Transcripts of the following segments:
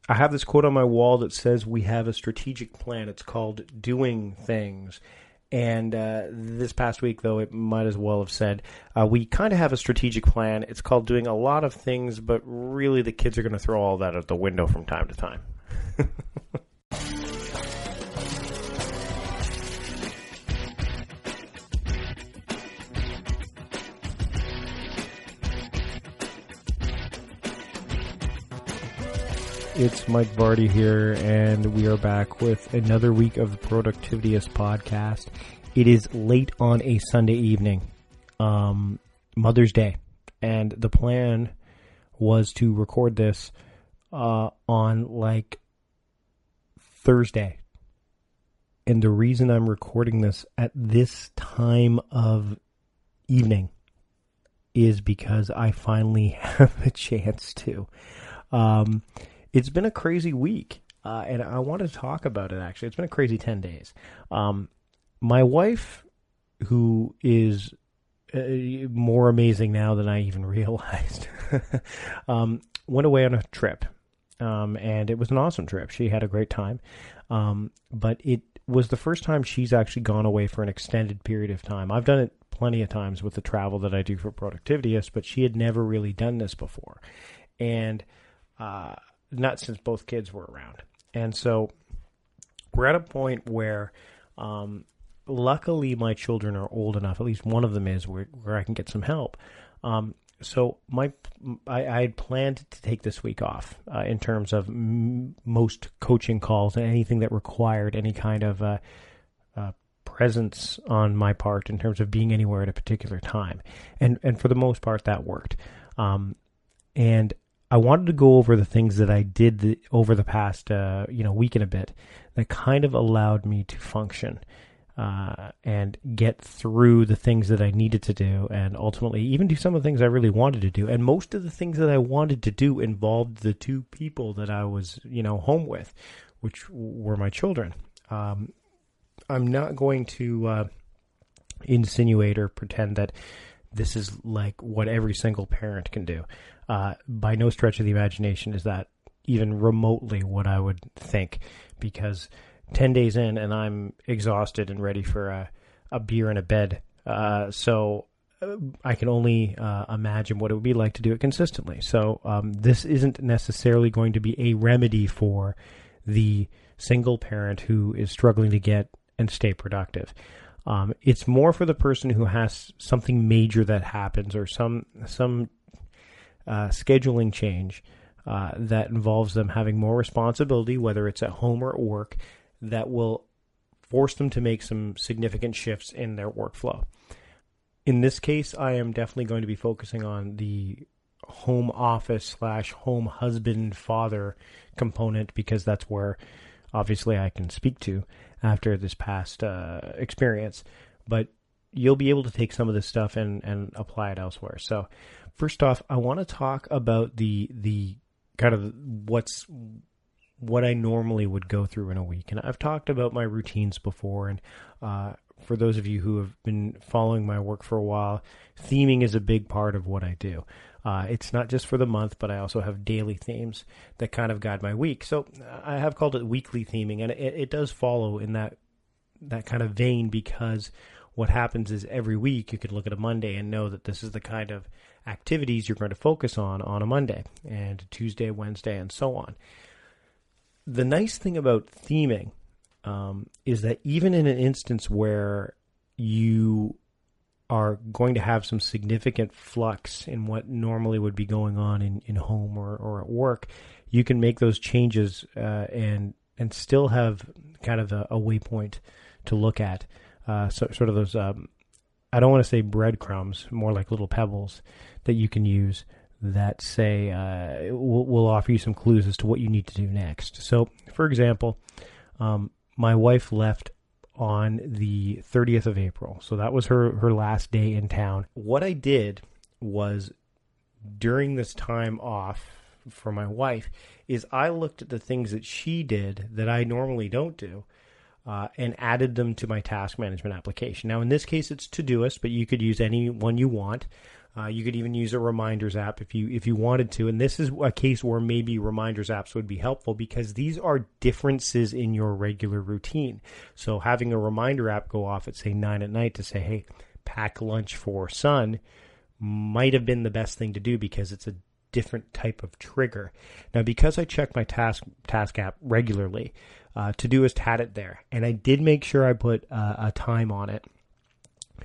I have this quote on my wall that says we have a strategic plan. It's called doing things. And this past week, though, it might as well have said, we kind of have a strategic plan. It's called doing a lot of things, but really the kids are going to throw all that out the window from time to time. It's Mike Vardy here, and we are back with another week of the Productivityist podcast. It is late on a Sunday evening, Mother's Day, and the plan was to record this on like Thursday. And the reason I'm recording this at this time of evening is because I finally have a chance to. It's been a crazy week, and I want to talk about it, actually. It's been a crazy 10 days. My wife, who is more amazing now than I even realized, went away on a trip, and it was an awesome trip. She had a great time, but it was the first time she's actually gone away for an extended period of time. I've done it plenty of times with the travel that I do for Productivityist, but she had never really done this before. And not since both kids were around. And so we're at a point where luckily my children are old enough, at least one of them is, where I can get some help. So I had planned to take this week off in terms of most coaching calls and anything that required any kind of presence on my part in terms of being anywhere at a particular time. And for the most part, that worked. And I wanted to go over the things that I did over the past, week and a bit that kind of allowed me to function and get through the things that I needed to do, and ultimately even do some of the things I really wanted to do. And most of the things that I wanted to do involved the two people that I was, home with, which were my children. I'm not going to insinuate or pretend that this is like what every single parent can do. By no stretch of the imagination is that even remotely what I would think, because 10 days in and I'm exhausted and ready for a beer and a bed. So I can only imagine what it would be like to do it consistently. So this isn't necessarily going to be a remedy for the single parent who is struggling to get and stay productive. It's more for the person who has something major that happens, or some scheduling change that involves them having more responsibility, whether it's at home or at work, that will force them to make some significant shifts in their workflow. In this case, I am definitely going to be focusing on the home office / home husband father component, because that's where obviously I can speak to after this past experience. But you'll be able to take some of this stuff and apply it elsewhere. So first off, I want to talk about the kind of what I normally would go through in a week. And I've talked about my routines before. And for those of you who have been following my work for a while, theming is a big part of what I do. It's not just for the month, but I also have daily themes that kind of guide my week. So I have called it weekly theming, and it does follow in that kind of vein, because what happens is every week you could look at a Monday and know that this is the kind of activities you're going to focus on a Monday, and Tuesday, Wednesday, and so on. The nice thing about theming is that even in an instance where you are going to have some significant flux in what normally would be going on in home or at work, you can make those changes and still have kind of a waypoint to look at. So sort of those, I don't want to say breadcrumbs, more like little pebbles that you can use that say will offer you some clues as to what you need to do next. So, for example, my wife left on the 30th of April. So that was her last day in town. What I did was, during this time off for my wife, is I looked at the things that she did that I normally don't do, and added them to my task management application. Now, in this case, it's Todoist, but you could use any one you want. You could even use a reminders app if you wanted to. And this is a case where maybe reminders apps would be helpful because these are differences in your regular routine. So having a reminder app go off at, say, 9 at night to say, hey, pack lunch for son might have been the best thing to do because it's a different type of trigger. Now, because I check my task app regularly, Todoist had it there. And I did make sure I put a time on it,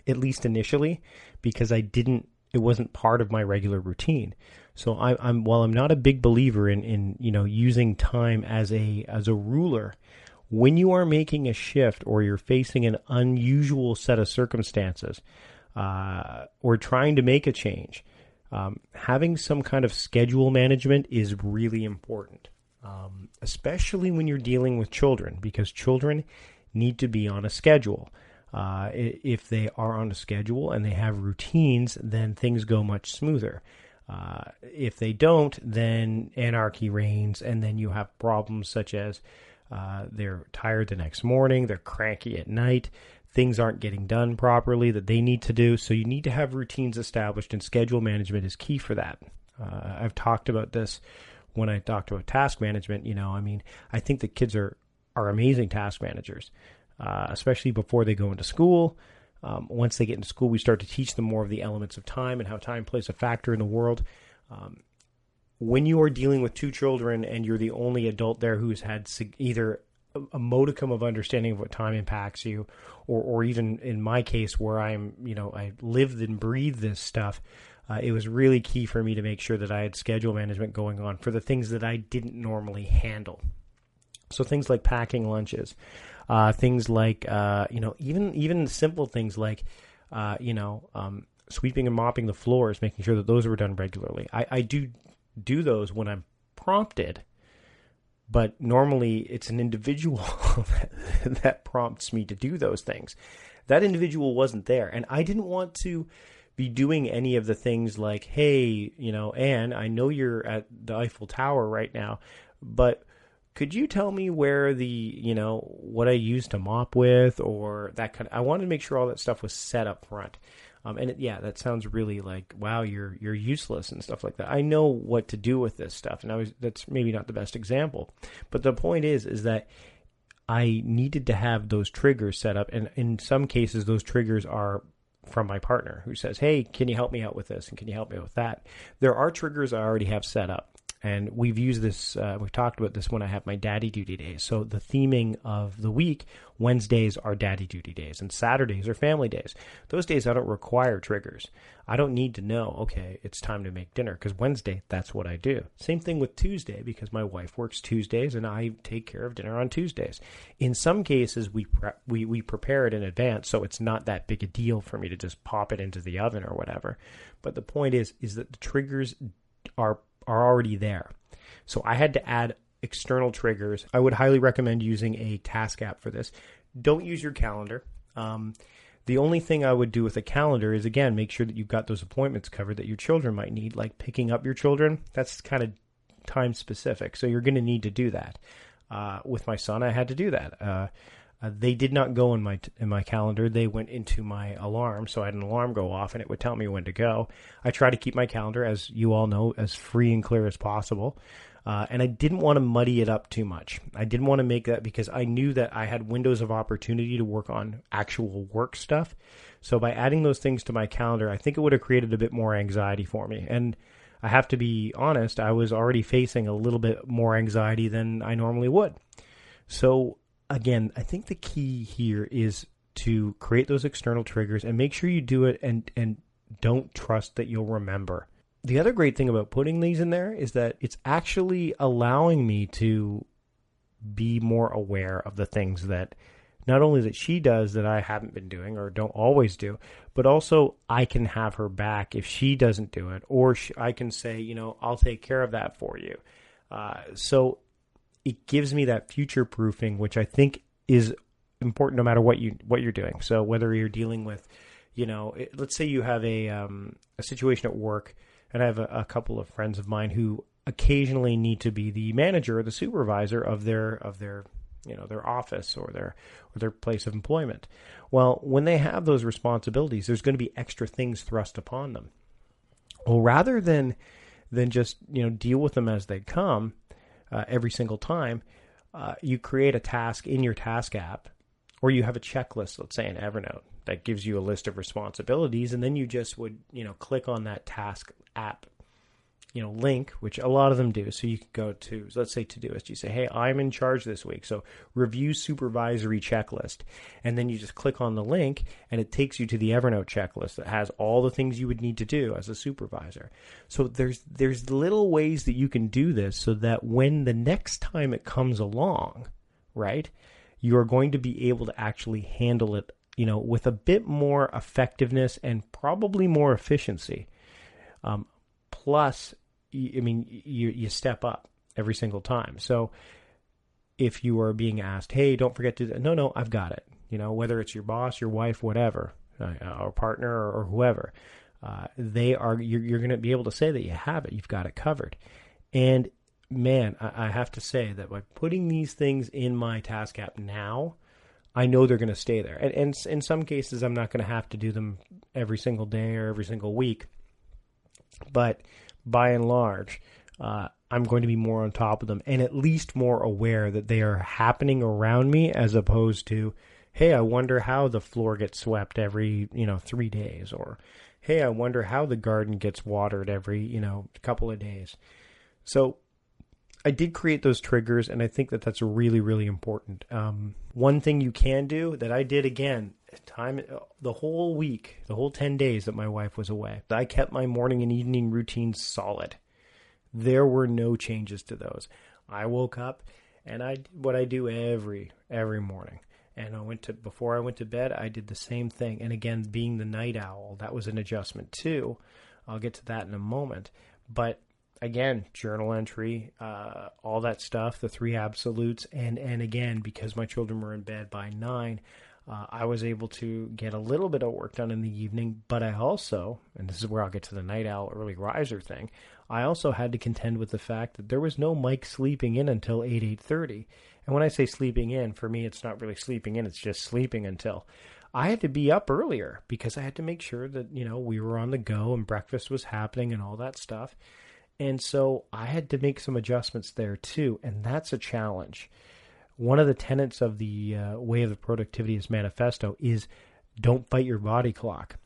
at least initially, because it wasn't part of my regular routine. So while I'm not a big believer in using time as a ruler, when you are making a shift or you're facing an unusual set of circumstances, or trying to make a change, having some kind of schedule management is really important, especially when you're dealing with children, because children need to be on a schedule. If they are on a schedule and they have routines, then things go much smoother. If they don't, then anarchy reigns, and then you have problems such as they're tired the next morning, they're cranky at night, things aren't getting done properly that they need to do. So you need to have routines established, and schedule management is key for that. I've talked about this when I talked about task management. I think the kids are amazing task managers. Especially before they go into school. Once they get into school, we start to teach them more of the elements of time and how time plays a factor in the world. When you are dealing with two children and you're the only adult there who's had either a modicum of understanding of what time impacts you, or even in my case where I lived and breathed this stuff, it was really key for me to make sure that I had schedule management going on for the things that I didn't normally handle. So things like packing lunches, things like, even simple things like, sweeping and mopping the floors, making sure that those were done regularly. I do those when I'm prompted, but normally it's an individual that prompts me to do those things. That individual wasn't there, and I didn't want to be doing any of the things like, hey, Anne, I know you're at the Eiffel Tower right now, but could you tell me where what I used to mop with, or that kind of, I wanted to make sure all that stuff was set up front. That sounds really like, wow, you're useless and stuff like that. I know what to do with this stuff, and that's maybe not the best example. But the point is that I needed to have those triggers set up, and in some cases, those triggers are from my partner who says, hey, can you help me out with this, and can you help me with that? There are triggers I already have set up. And we've used this, we've talked about this when I have my daddy duty days. So the theming of the week, Wednesdays are daddy duty days and Saturdays are family days. Those days I don't require triggers. I don't need to know, okay, it's time to make dinner, because Wednesday, that's what I do. Same thing with Tuesday, because my wife works Tuesdays and I take care of dinner on Tuesdays. In some cases, we prepare it in advance, so it's not that big a deal for me to just pop it into the oven or whatever. But the point is that the triggers are already there. So I had to add external triggers. I would highly recommend using a task app for this. Don't use your calendar. The only thing I would do with a calendar is, again, make sure that you've got those appointments covered that your children might need, like picking up your children. That's kind of time specific. So you're going to need to do that. With my son, I had to do that. They did not go in my calendar. They went into my alarm, so I had an alarm go off, and it would tell me when to go. I try to keep my calendar, as you all know, as free and clear as possible, and I didn't want to muddy it up too much. I didn't want to make that, because I knew that I had windows of opportunity to work on actual work stuff. So by adding those things to my calendar, I think it would have created a bit more anxiety for me. And I have to be honest, I was already facing a little bit more anxiety than I normally would. So again, I think the key here is to create those external triggers and make sure you do it and don't trust that you'll remember. The other great thing about putting these in there is that it's actually allowing me to be more aware of the things that not only that she does that I haven't been doing or don't always do, but also I can have her back if she doesn't do it, or I can say, I'll take care of that for you. So it gives me that future proofing, which I think is important no matter what you're doing. So whether you're dealing with, let's say you have a situation at work, and I have a couple of friends of mine who occasionally need to be the manager or the supervisor of their office or their place of employment. Well, when they have those responsibilities, there's going to be extra things thrust upon them. Well, rather than just deal with them as they come every single time, you create a task in your task app, or you have a checklist, let's say in Evernote, that gives you a list of responsibilities, and then you just would click on that task app link, which a lot of them do. So you can go to, let's say, Todoist. You say, hey, I'm in charge this week, so review supervisory checklist. And then you just click on the link, and it takes you to the Evernote checklist that has all the things you would need to do as a supervisor. So there's little ways that you can do this so that when the next time it comes along, right, you are going to be able to actually handle it, with a bit more effectiveness and probably more efficiency. Plus, you step up every single time. So if you are being asked, hey, don't forget to, no, I've got it. Whether it's your boss, your wife, whatever, or partner or whoever, you're going to be able to say that you have it. You've got it covered. And man, I have to say that by putting these things in my task app now, I know they're going to stay there. And in some cases, I'm not going to have to do them every single day or every single week. But by and large, I'm going to be more on top of them and at least more aware that they are happening around me, as opposed to, hey, I wonder how the floor gets swept every, 3 days, or, hey, I wonder how the garden gets watered every, couple of days. So I did create those triggers, and I think that that's really, really important. One thing you can do that I did again, the whole week, the whole 10 days that my wife was away, I kept my morning and evening routines solid. There were no changes to those. I woke up and what I do every morning. And before I went to bed, I did the same thing. And again, being the night owl, that was an adjustment too. I'll get to that in a moment. But again, journal entry, all that stuff, the 3 absolutes. And again, because my children were in bed by 9, I was able to get a little bit of work done in the evening, but I also, and this is where I'll get to the night owl early riser thing, I also had to contend with the fact that there was no Mike sleeping in until 8:30. And when I say sleeping in, for me, it's not really sleeping in, it's just sleeping until. I had to be up earlier because I had to make sure that, we were on the go and breakfast was happening and all that stuff. And so I had to make some adjustments there too, and that's a challenge. One of the tenets of the Way of the Productivityist Manifesto is don't fight your body clock.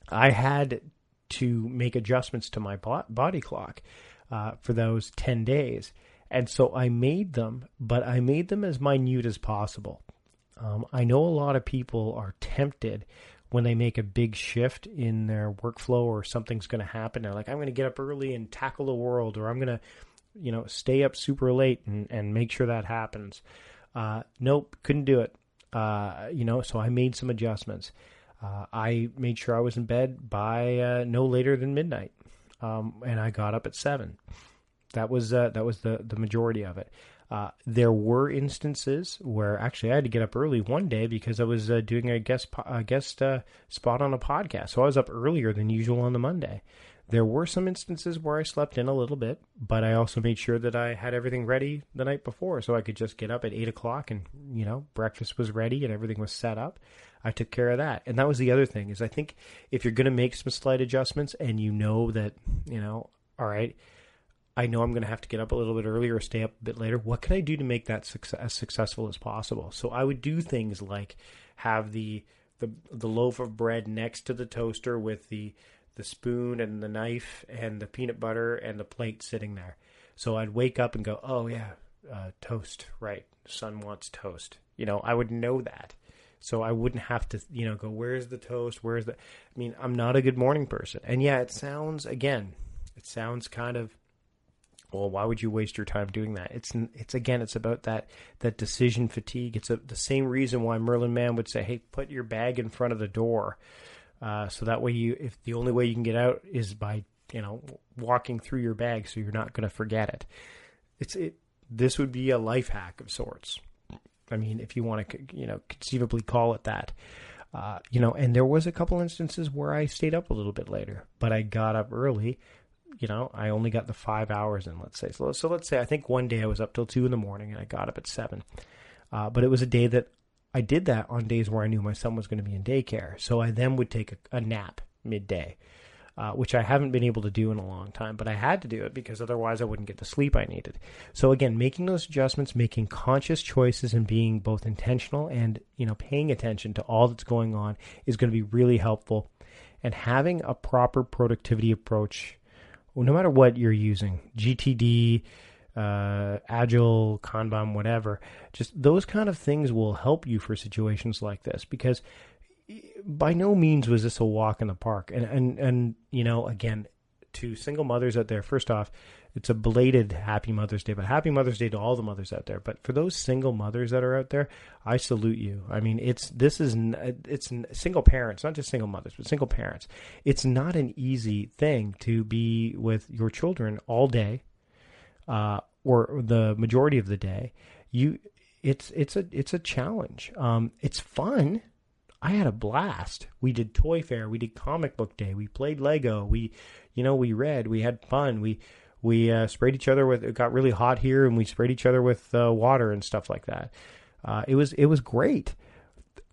I had to make adjustments to my body clock for those 10 days. And so I made them, but I made them as minute as possible. I know a lot of people are tempted when they make a big shift in their workflow or something's going to happen. They're like, I'm going to get up early and tackle the world, or I'm going to stay up super late and make sure that happens. Nope, couldn't do it. So I made some adjustments. I made sure I was in bed by no later than midnight, and I got up at 7. That was the majority of it. There were instances where actually I had to get up early one day because I was doing a guest spot on a podcast, so I was up earlier than usual on the Monday. There were some instances where I slept in a little bit, but I also made sure that I had everything ready the night before, so I could just get up at 8 o'clock and, breakfast was ready and everything was set up. I took care of that. And that was the other thing, is I think if you're going to make some slight adjustments and that, all right, I know I'm going to have to get up a little bit earlier or stay up a bit later, what can I do to make that as successful as possible? So I would do things like have the loaf of bread next to the toaster with the spoon and the knife and the peanut butter and the plate sitting there. So I'd wake up and go, oh yeah, toast, right. Son wants toast. I would know that. So I wouldn't have to, go, where's the toast? I'm not a good morning person. And yeah, it sounds kind of, well, why would you waste your time doing that? It's about that decision fatigue. It's the same reason why Merlin Mann would say, hey, put your bag in front of the door. So that way if the only way you can get out is by, walking through your bag, so you're not going to forget it. This would be a life hack of sorts. If you want to, conceivably call it that. And there was a couple instances where I stayed up a little bit later, but I got up early. I only got the 5 hours in, let's say. So let's say I think one day I was up till 2 a.m. and I got up at 7. But it was a day that I did that on days where I knew my son was going to be in daycare. So I then would take a nap midday. which I haven't been able to do in a long time, but I had to do it because otherwise I wouldn't get the sleep I needed. So again, making those adjustments, making conscious choices, and being both intentional and, paying attention to all that's going on is going to be really helpful. And having a proper productivity approach, no matter what you're using, GTD, Agile, Kanban, whatever, just those kind of things will help you for situations like this, because by no means was this a walk in the park. And again, to single mothers out there, first off, it's a belated Happy Mother's Day, but Happy Mother's Day to all the mothers out there. But for those single mothers that are out there, I salute you. I mean, it's single parents, not just single mothers, but single parents. It's not an easy thing to be with your children all day, or the majority of the day. It's a challenge. It's fun. I had a blast. We did toy fair. We did comic book day. We played Lego. We read. We had fun. We sprayed each other with. It got really hot here, and we sprayed each other with water and stuff like that. It was great,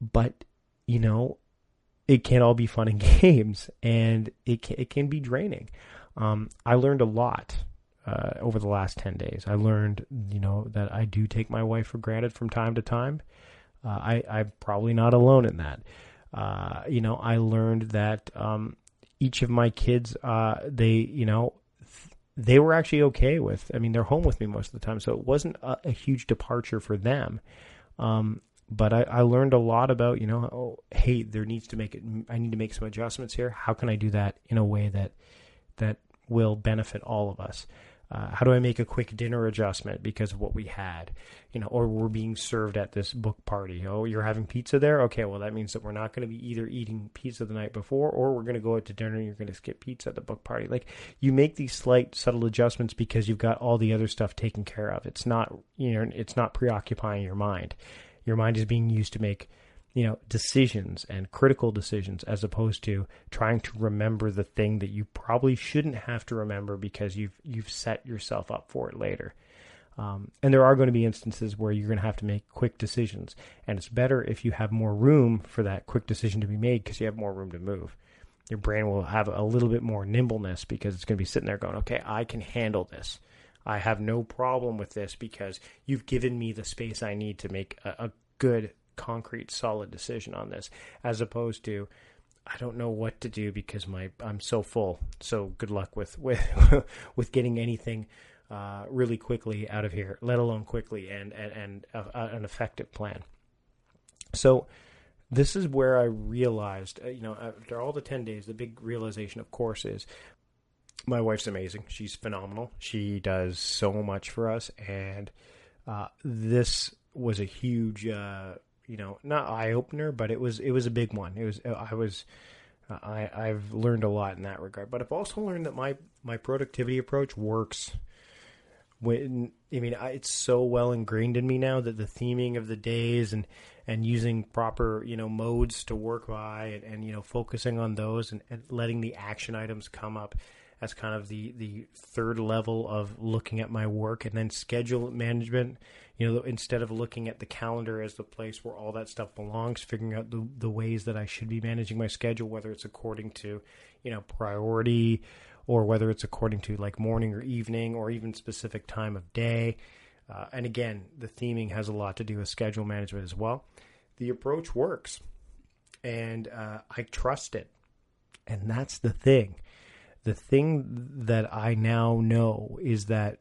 but it can't all be fun and games, and it can be draining. I learned a lot over the last 10 days. I learned, that I do take my wife for granted from time to time. I'm probably not alone in that. I learned that each of my kids, they were actually okay with, they're home with me most of the time, so it wasn't a huge departure for them. But I learned a lot about, hey, I need to make some adjustments here. How can I do that in a way that will benefit all of us? How do I make a quick dinner adjustment because of what we had, or we're being served at this book party? Oh, you're having pizza there? Okay, well, that means that we're not going to be either eating pizza the night before, or we're going to go out to dinner and you're going to skip pizza at the book party. Like, you make these slight, subtle adjustments because you've got all the other stuff taken care of. It's not, it's not preoccupying your mind. Your mind is being used to make decisions and critical decisions, as opposed to trying to remember the thing that you probably shouldn't have to remember because you've set yourself up for it later. And there are going to be instances where you're going to have to make quick decisions, and it's better if you have more room for that quick decision to be made because you have more room to move. Your brain will have a little bit more nimbleness because it's going to be sitting there going, okay, I can handle this. I have no problem with this because you've given me the space I need to make a good, concrete, solid decision on this, as opposed to, I don't know what to do because I'm so full. So good luck with getting anything really quickly out of here, let alone quickly and an effective plan. So this is where I realized, after all the 10 days, the big realization, of course, is my wife's amazing. She's phenomenal. She does so much for us, and this was a huge not eye-opener, but it was a big one. I've learned a lot in that regard, but I've also learned that my productivity approach works it's so well ingrained in me now that the theming of the days and using proper, modes to work by and focusing on those and letting the action items come up as kind of the third level of looking at my work, and then schedule management, instead of looking at the calendar as the place where all that stuff belongs, figuring out the ways that I should be managing my schedule, whether it's according to, priority, or whether it's according to like morning or evening or even specific time of day. And again, the theming has a lot to do with schedule management as well. The approach works, and I trust it. And that's the thing. The thing that I now know is that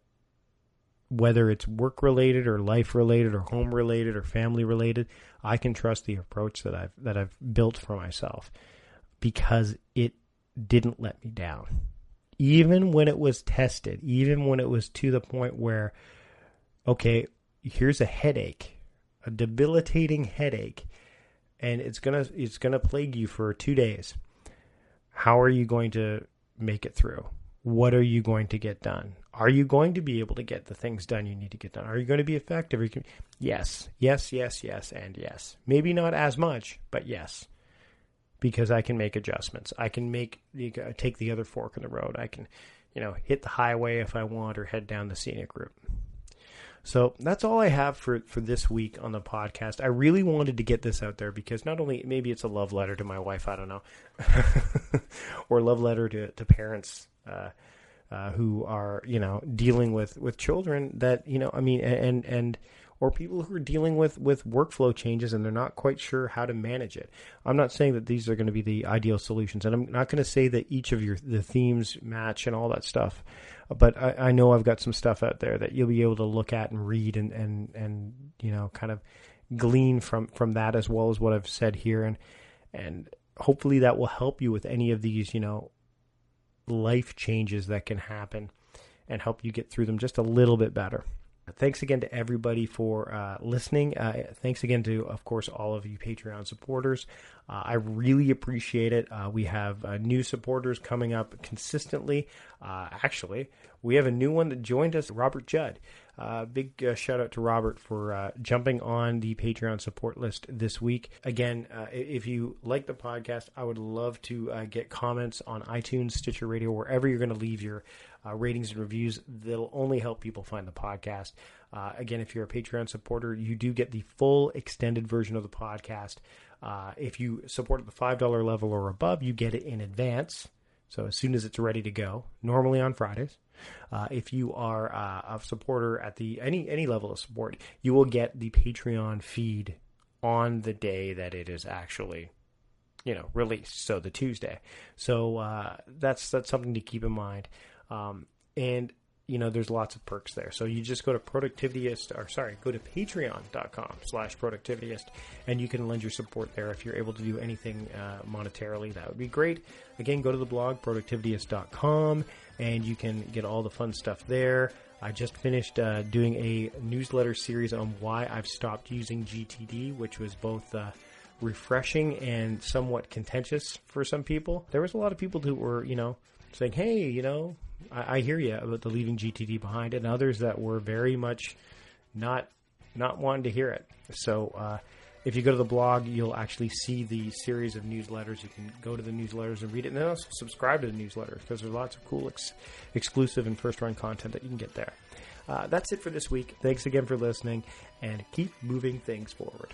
whether it's work-related or life-related or home-related or family-related, I can trust the approach that I've built for myself because it didn't let me down. Even when it was tested, even when it was to the point where, okay, here's a headache, a debilitating headache, and it's gonna plague you for 2 days. How are you going to make it through? What are you going to get done? Are you going to be able to get the things done you need to get done? Are you going to be effective? Yes, and yes. Maybe not as much, but yes. Because I can make adjustments. I can take the other fork in the road. I can, hit the highway if I want or head down the scenic route. So that's all I have for this week on the podcast. I really wanted to get this out there because not only, maybe it's a love letter to my wife, I don't know. or love letter to parents who are, dealing with children that, and or people who are dealing with workflow changes and they're not quite sure how to manage it. I'm not saying that these are going to be the ideal solutions, and I'm not going to say that each of the themes match and all that stuff. But I know I've got some stuff out there that you'll be able to look at and read and kind of glean from that, as well as what I've said here, and hopefully that will help you with any of these life changes that can happen and help you get through them just a little bit better. Thanks again to everybody for listening. Thanks again to, of course, all of you Patreon supporters. I really appreciate it. We have new supporters coming up consistently. Actually, we have a new one that joined us, Robert Judd. Big shout out to Robert for jumping on the Patreon support list this week. Again, if you like the podcast, I would love to get comments on iTunes, Stitcher Radio, wherever you're going to leave your ratings and reviews. That'll only help people find the podcast. Again, if you're a Patreon supporter, you do get the full extended version of the podcast. If you support at the $5 level or above, you get it in advance. So as soon as it's ready to go, normally on Fridays. If you are a supporter at the any level of support, you will get the Patreon feed on the day that it is actually, released. So the Tuesday. So that's something to keep in mind. And there's lots of perks there. So you just go to go to patreon.com/productivityist, and you can lend your support there. If you're able to do anything monetarily, that would be great. Again, go to the blog, productivityist.com, and you can get all the fun stuff there. I just finished doing a newsletter series on why I've stopped using GTD, which was both refreshing and somewhat contentious for some people. There was a lot of people who were, saying, hey, I hear you about the leaving GTD behind, and others that were very much not wanting to hear it. So if you go to the blog, you'll actually see the series of newsletters. You can go to the newsletters and read it, and then also subscribe to the newsletters, because there's lots of cool exclusive and first-run content that you can get there. That's it for this week. Thanks again for listening, and keep moving things forward.